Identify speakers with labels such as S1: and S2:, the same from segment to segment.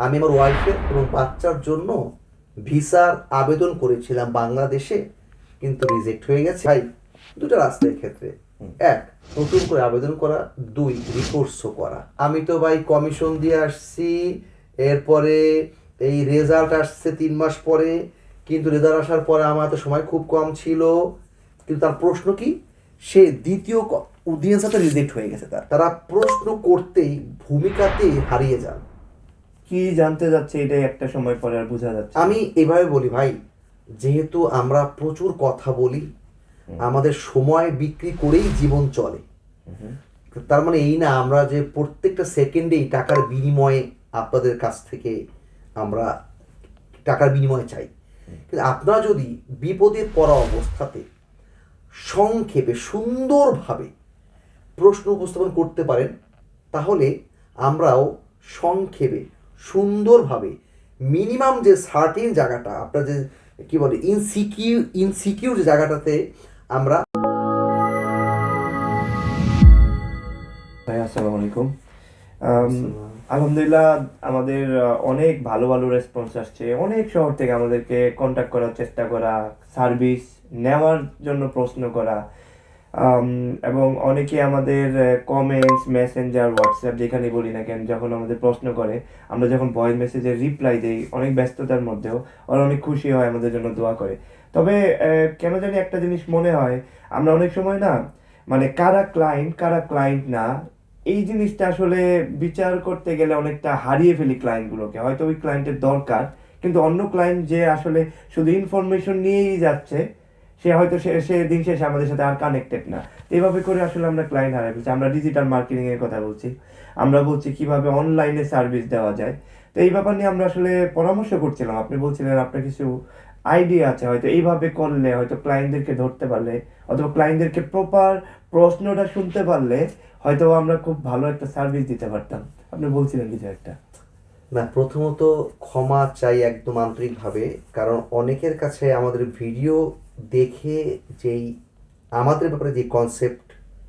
S1: আমি আমার ওয়াইফের এবং বাচ্চার জন্য ভিসার আবেদন করেছিলাম বাংলাদেশে, কিন্তু রিজেক্ট হয়ে গেছে। ভাই, দুটো রাস্তার ক্ষেত্রে, এক, নতুন করে আবেদন করা, দুই, রিকোর্সও করা। আমি তো ভাই কমিশন দিয়ে আসছি, এরপরে এই রেজাল্ট আসছে 3 মাস পরে, কিন্তু রেজাল্ট আসার পরে আমার তো সময় খুব কম ছিল। কিন্তু তার প্রশ্ন কি, সে দ্বিতীয় অডিয়েন্স সাথে রিজেক্ট হয়ে গেছে। তারা প্রশ্ন করতেই ভূমিকাতেই হারিয়ে যান।
S2: কি জানতে যাচ্ছে এটাই একটা সময় পরে আর বোঝা যাচ্ছে।
S1: আমি এভাবে বলি ভাই, যেহেতু আমরা প্রচুর কথা বলি, আমাদের সময় বিক্রি করেই জীবন চলে। তার মানে এই না আমরা যে প্রত্যেকটা সেকেন্ডেই টাকার বিনিময়ে আপনাদের কাছ থেকে আমরা টাকার বিনিময়ে চাই। কিন্তু আপনারা যদি বিপদে পড়া অবস্থাতে সংক্ষেপে সুন্দরভাবে প্রশ্ন উপস্থাপন করতে পারেন, তাহলে আমরাও সংক্ষেপে সুন্দরভাবে মিনিমাম যে সার্টেন জায়গাটা, আপনার যে কী বলে ইনসিকিউর যে জায়গাটাতে আমরা।
S2: ভাই আসসালামু আলাইকুম। আলহামদুলিল্লাহ, আমাদের অনেক ভালো ভালো রেসপন্স আসছে। অনেক শহর থেকে আমাদেরকে কন্ট্যাক্ট করার চেষ্টা করা, সার্ভিস নেওয়ার জন্য প্রশ্ন করা, এবং অনেকে আমাদের কমেন্টস, মেসেঞ্জার, হোয়াটসঅ্যাপ যেখানে বলি না কেন, যখন আমাদের প্রশ্ন করে, আমরা যখন ভয়েস মেসেজের রিপ্লাই দিই অনেক ব্যস্ততার মধ্যেও, ওরা অনেক খুশি হয়, আমাদের জন্য দোয়া করে। তবে কেন জানি একটা জিনিস মনে হয়, আমরা অনেক সময় না, মানে কারা ক্লায়েন্ট না, এই জিনিসটা আসলে বিচার করতে গেলে অনেকটা হারিয়ে ফেলি ক্লায়েন্টগুলোকে। হয়তো ওই ক্লায়েন্টের দরকার, কিন্তু অন্য ক্লায়েন্ট যে আসলে শুধু ইনফরমেশন নিয়েই যাচ্ছে, সে হয়তো সে দিন শেষে আমাদের সাথে আর কানেক্টেড না। এইভাবে করে আসলে আমরা ক্লায়েন্ট হারাই ফেলছি। আমরা ডিজিটাল মার্কেটিং এর কথা বলছি, আমরা বলছি কিভাবে অনলাইনে সার্ভিস দেওয়া যায়। তো এই ব্যাপার নিয়ে আমরা আসলে পরামর্শ করছিলাম। আপনি বলছিলেন আপনার কিছু আইডিয়া আছে, হয়তো এইভাবে করলে হয়তো ক্লায়েন্টদেরকে ধরতে পারলে, অথবা ক্লায়েন্টদেরকে প্রপার প্রশ্নটা শুনতে পারলে হয়তো আমরা খুব ভালো একটা সার্ভিস দিতে পারতাম। আপনি বলছিলেন কিছু একটা।
S1: না, প্রথমত ক্ষমা চাই একদম আন্তরিকভাবে, কারণ অনেকের কাছে আমাদের ভিডিও দেখে যেই আমাদের ব্যাপারে যে কনসেপ্ট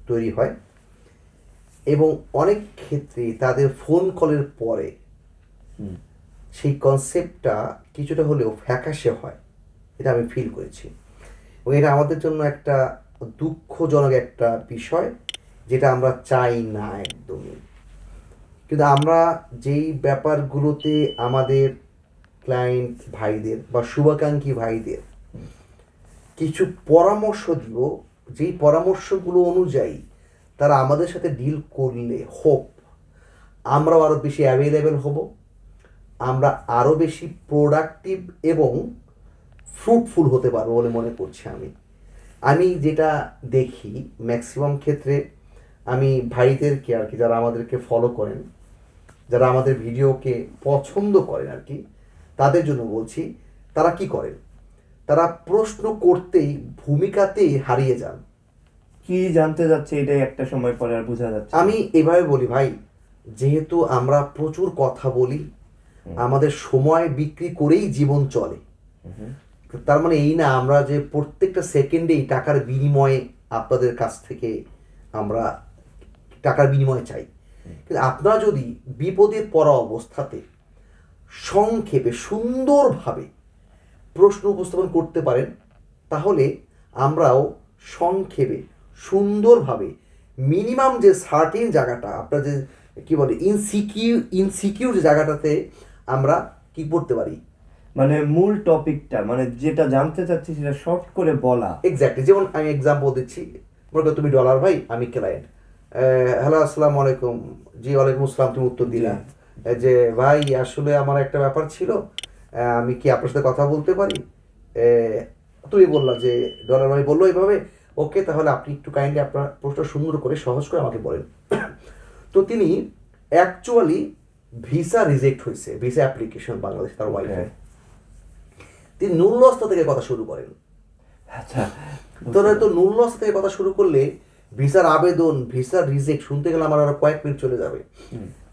S1: তৈরি হয়, এবং অনেক ক্ষেত্রে তাদের ফোন কলের পরে সেই কনসেপ্টটা কিছুটা হলেও ফ্যাকাশে হয়, এটা আমি ফিল করেছি। এবং এটা আমাদের জন্য একটা দুঃখজনক একটা বিষয়, যেটা আমরা চাই না একদমই। কিন্তু আমরা যেই ব্যাপারগুলোতে আমাদের ক্লায়েন্ট ভাইদের বা শুভাকাঙ্ক্ষী ভাইদের কিছু পরামর্শ দিব, যেই পরামর্শগুলো অনুযায়ী তারা আমাদের সাথে ডিল করলে আমরাও আরও বেশি অ্যাভেলেবেল হব, আমরা আরও বেশি প্রোডাক্টিভ এবং ফ্রুটফুল হতে পারবো বলে মনে করছি। আমি যেটা দেখি ম্যাক্সিমাম ক্ষেত্রে, আমি ভাইদেরকে আর কি, যারা আমাদেরকে ফলো করেন, যারা আমাদের ভিডিওকে পছন্দ করেন আর কি, তাদের জন্য বলছি, তারা কি করেন, তারা প্রশ্ন করতেই ভূমিকাতেই হারিয়ে যান।
S2: কি জানতে যাচ্ছে এটাই একটা সময় পরে আর বোঝা যাচ্ছে।
S1: আমি এভাবে বলি ভাই, যেহেতু আমরা প্রচুর কথা বলি, আমাদের সময় বিক্রি করেই জীবন চলে। তার মানে এই না আমরা যে প্রত্যেকটা সেকেন্ডেই টাকার বিনিময়ে আপনাদের কাছ থেকে আমরা টাকার বিনিময়ে চাই। কিন্তু আপনারা যদি বিপদে পড়া অবস্থাতে সংক্ষেপে সুন্দরভাবে প্রশ্ন উপস্থাপন করতে পারেন, তাহলে আমরাও সংক্ষেপে সুন্দরভাবে মিনিমাম যে সার্টেন জায়গাটা, আপনার যে কী বলে ইনসিকিউর যে জায়গাটাতে আমরা কি করতে পারি,
S2: মানে মূল টপিকটা, মানে যেটা জানতে চাচ্ছি সেটা শর্ট করে বলা।
S1: এক্স্যাক্টলি। যেমন আমি এক্সাম্পল দিচ্ছি, মনে করো তুমি ডলার ভাই, আমি ক্লায়েন্ট। হ্যালো, আসসালামু আলাইকুম। জি ওয়ালাইকুম আসসালাম, তুমি উত্তর দিলা যে ভাই আসলে আমার একটা ব্যাপার ছিল, আমি কি আপনার সাথে কথা বলতে পারি? তুমি বললা যে ডলার ভাই বললো এইভাবে, ওকে তাহলে আপনি একটু কাইন্ডলি আপনার প্রশ্ন সুন্দর করে সহজ করে আমাকে বলেন। তো তিনি অ্যাকচুয়ালি ভিসা রিজেক্ট হয়েছে, ভিসা অ্যাপ্লিকেশন বাংলাদেশ, তার ওয়াইফে। তিনি নুল্লস্তা থেকে কথা শুরু করেন।
S2: আচ্ছা,
S1: তো নুল্লস্তা থেকে কথা শুরু করলে ভিসার আবেদন, ভিসার রিজেক্ট শুনতে গেলে আমার আরো কয়েক মিনিট চলে যাবে।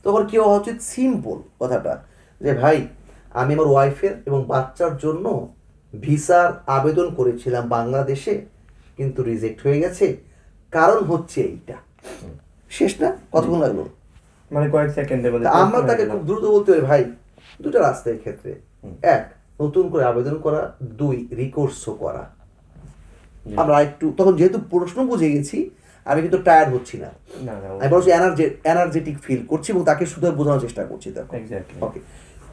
S1: তখন কি হওয়া উচিত, সিম্পল কথাটা, যে ভাই আমি আমার ওয়াইফের এবং বাচ্চার জন্য ভিসার আবেদন করেছিলাম বাংলাদেশে, কিন্তু রিজেক্ট হয়ে গেছে, কারণ হচ্ছে এইটা। শেষ না? কতক্ষণ লাগলো?
S2: মানে কয়েক সেকেন্ডের মধ্যে
S1: আমরা তাকে খুব দ্রুত বলতে পারি, ভাই দুটো রাস্তার ক্ষেত্রে, এক নতুন করে আবেদন করা, দুই রিকোর্সও করা। আমরা একটু তখন যেহেতু প্রশ্ন বুঝে গেছি, আমি কিন্তু টায়ার্ড হচ্ছি না,
S2: না না
S1: আমি বরং এনার্জেটিক ফিল করছি এবং তাকে শুধু বোঝানোর চেষ্টা করছি তখন।
S2: এক্স্যাক্টলি
S1: ওকে,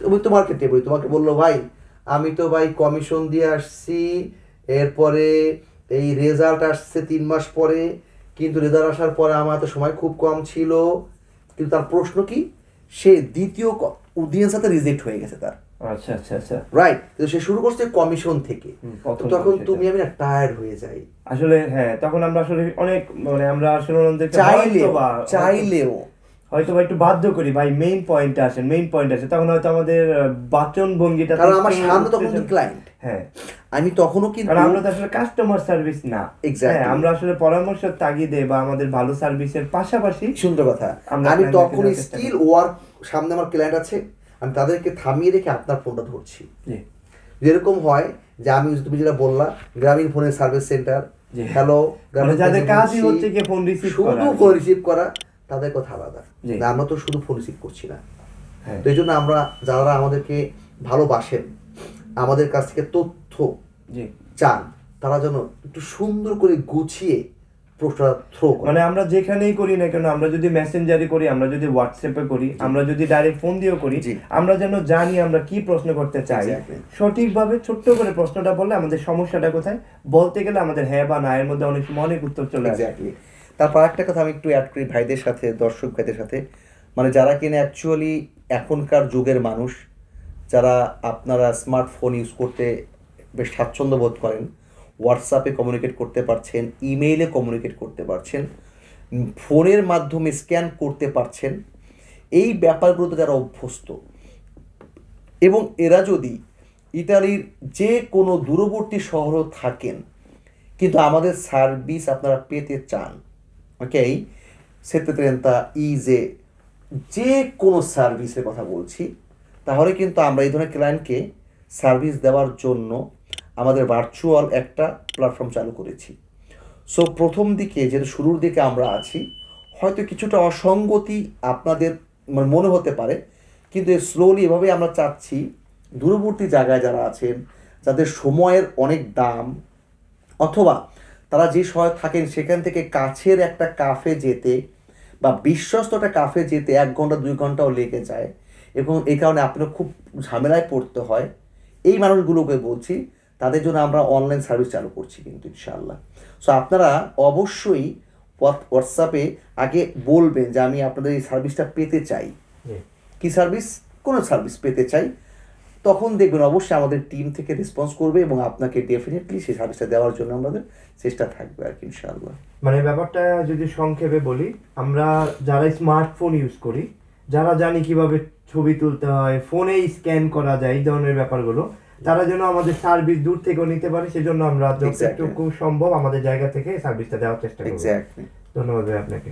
S1: তুমি তোমার ক্ষেত্রে বলি, তোমাকে বললো ভাই আমি তো ভাই কমিশন দিয়ে আসছি, এরপরে এই রেজাল্ট আসছে 3 মাস পরে, কিন্তু রেজাল্ট আসার পরে আমার তো সময় খুব কম ছিল, কিন্তু তার প্রশ্ন কি, সে দ্বিতীয় উদিনের সাথে রিজেক্ট হয়ে গেছে তার,
S2: আচ্ছা আচ্ছা আচ্ছা
S1: রাইট, কিন্তু সে শুরু করছে কমিশন থেকে।
S2: প্রথম
S1: তখন
S2: সেটা।
S1: তুমি আমি না টায়ার্ড হয়ে যাই,
S2: আসলে হ্যাঁ, তখন আমরা আসলে অনেক মানে আমরা আসলে ওনাদেরকে
S1: চাইলেও
S2: হয়তো বা একটু বাধ্য করি, ভাই মেইন পয়েন্টে আসেন, মেইন পয়েন্ট আসে, তখন হয়তো আমাদের বাচন ভঙ্গিটা,
S1: কারণ আমার সামনে তখন ক্লায়েন্ট,
S2: হ্যাঁ
S1: আমি তখনও কিন্তু,
S2: কারণ আমরা তো আসলে কাস্টমার সার্ভিস না,
S1: Exactly.
S2: হ্যাঁ, আমরা আসলে পরামর্শের তাগিদে বা আমাদের ভালো সার্ভিসের পাশাপাশি
S1: সুন্দর কথা,
S2: আমরা
S1: আমি
S2: client-কে
S1: তখন
S2: দেওয়ার চেষ্টা
S1: স্টিল ওয়ার্ক, সামনে আমার ক্লায়েন্ট আছে, আমি তাদেরকে থামিয়ে রেখে আপনার ফোনটা ধরছি।
S2: জি
S1: যেরকম হয় যে আমি, তুমি যেটা বললা গ্রামীণ ফোনের সার্ভিস সেন্টার,
S2: জি।
S1: হ্যালো,
S2: মানে যাদের কাজই হচ্ছে কি ফোন রিসিভ করা,
S1: শুধু ফোন রিসিভ করা, তাদের কথা আলাদা।
S2: জি।
S1: না, আমরা তো শুধু ফোন রিসিভ করছি না,
S2: হ্যাঁ
S1: তো এই জন্য আমরা যারা আমাদেরকে ভালোবাসেন, আমাদের কাছ থেকে তথ্য
S2: জি,
S1: চান, তারা যেন একটু সুন্দর করে গুছিয়ে প্রশ্নটা থ্রো করে।
S2: মানে আমরা যেখানেই করি না কেন, আমরা যদি মেসেঞ্জারে করি, আমরা যদি হোয়াটসঅ্যাপে করি, আমরা যদি ডাইরেক্ট ফোন দিয়েও করি,
S1: জি।
S2: আমরা যেন জানি আমরা কি প্রশ্ন করতে চাই,
S1: Exactly.
S2: সঠিকভাবে ছোট্ট করে প্রশ্নটা বললে আমাদের সমস্যাটা কোথায় বলতে গেলে আমাদের হ্যাঁ বা না এর মধ্যে অনেক সময় অনেক উত্তর চলে আসে।
S1: এক্স্যাক্টলি। তারপর একটা কথা আমি একটু অ্যাড করি ভাইদের সাথে, দর্শক ভাইদের সাথে, মানে যারা কিনা অ্যাকচুয়ালি এখনকার যুগের মানুষ, যারা আপনারা স্মার্টফোন ইউজ করতে বেশ স্বাচ্ছন্দ্য বোধ করেন, হোয়াটসঅ্যাপে কমিউনিকেট করতে পারছেন, ইমেইলে কমিউনিকেট করতে পারছেন, ফোনের মাধ্যমে স্ক্যান করতে পারছেন, এই ব্যাপারগুলোতে যারা অভ্যস্ত, এবং এরা যদি ইতালির যে কোনো দূরবর্তী শহরও থাকেন কিন্তু আমাদের সার্ভিস আপনারা পেতে চান, ওকে, সেত্রেন্তা ইজে যে কোনো সার্ভিসের কথা বলছি, তাহলে কিন্তু আমরা এই ধরনের ক্লায়েন্টকে সার্ভিস দেওয়ার জন্য আমাদের ভার্চুয়াল একটা প্ল্যাটফর্ম চালু করেছি। সো প্রথম দিকে, যেটা শুরুর দিকে আমরা আছি, হয়তো কিছুটা অসঙ্গতি আপনাদের মনে হতে পারে, কিন্তু স্লোলি এভাবেই আমরা চাচ্ছি দূরবর্তী জায়গায় যারা আছেন, যাদের সময়ের অনেক দাম, অথবা তারা যে শহরে থাকেন সেখান থেকে কাছের একটা কাফে যেতে বা বিশ্বস্ত একটা কাফে যেতে 1 ঘন্টা 2 ঘন্টাও লেগে যায়, এবং এই কারণে আপনার খুব ঝামেলায় পড়তে হয়, এই মানুষগুলোকে বলছি, তাদের জন্য আমরা অনলাইন সার্ভিস চালু করছি কিন্তু ইনশাআল্লাহ। সো আপনারা অবশ্যই হোয়াটসঅ্যাপে আগে বলবেন যে আমি আপনাদের এই সার্ভিসটা পেতে চাই,
S2: জি।
S1: কি সার্ভিস, কোনো সার্ভিস পেতে চাই, তখন দেখবেন অবশ্যই আমাদের টিম থেকে রেসপন্স করবে এবং আপনাকে ডেফিনেটলি সেই সার্ভিসটা দেওয়ার জন্য আমাদের চেষ্টা থাকবে আর কি ইনশাআল্লাহ।
S2: মানে ব্যাপারটা যদি সংক্ষেপে বলি, আমরা যারা স্মার্টফোন ইউজ করি, যারা জানি কিভাবে ছবি তুলতে হয়, ফোনে স্ক্যান করা যায়, এই ধরনের ব্যাপারগুলো, তারা যেন আমাদের সার্ভিস দূর থেকেও নিতে পারে, সেজন্য আমরা যতটুকু সম্ভব আমাদের জায়গা থেকে সার্ভিসটা দেওয়ার চেষ্টা করব।
S1: এক্স্যাক্টলি।
S2: ধন্যবাদ ভাই আপনাকে।